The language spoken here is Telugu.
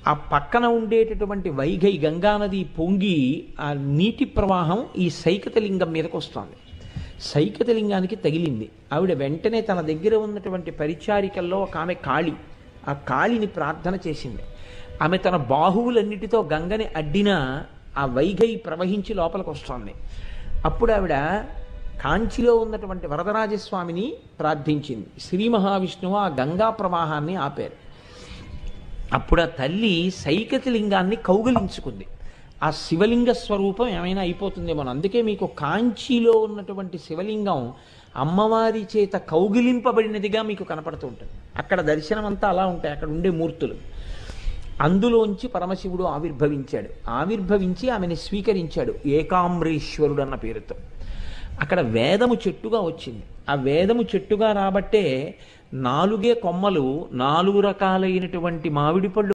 ఆ పక్కన ఉండేటటువంటి వైఘై గంగానది పొంగి ఆ నీటి ప్రవాహం ఈ సైకతలింగం మీదకి వస్తుంది. సైకతలింగానికి తగిలింది. ఆవిడ వెంటనే తన దగ్గర ఉన్నటువంటి పరిచారికల్లో ఒక ఆమె కాళి, ఆ కాళిని ప్రార్థన చేసింది. ఆమె తన బాహువులన్నిటితో గంగని అడ్డినా ఆ వైఘై ప్రవహించి లోపలికి వస్తుంది. అప్పుడు ఆవిడ కాంచిలో ఉన్నటువంటి వరదరాజస్వామిని ప్రార్థించింది. శ్రీ మహావిష్ణువు ఆ గంగా ప్రవాహాన్ని ఆపారు. అప్పుడు ఆ తల్లి సైకతలింగాన్ని కౌగిలించుకుంది. ఆ శివలింగ స్వరూపం ఏమైనా అయిపోతుందేమో. అందుకే మీకు కాంచీలో ఉన్నటువంటి శివలింగం అమ్మవారి చేత కౌగిలింపబడినదిగా మీకు కనపడుతూ ఉంటుంది. అక్కడ దర్శనం అంతా అలా ఉంటాయి, అక్కడ ఉండే మూర్తులు. అందులోంచి పరమశివుడు ఆవిర్భవించాడు. ఆవిర్భవించి ఆమెను స్వీకరించాడు ఏకామ్రేశ్వరుడు అన్న పేరుతో. అక్కడ వేదము చెట్టుగా వచ్చింది. ఆ వేదము చెట్టుగా రాబట్టే 4 కొమ్మలు 4 రకాలైనటువంటి మామిడి పళ్ళు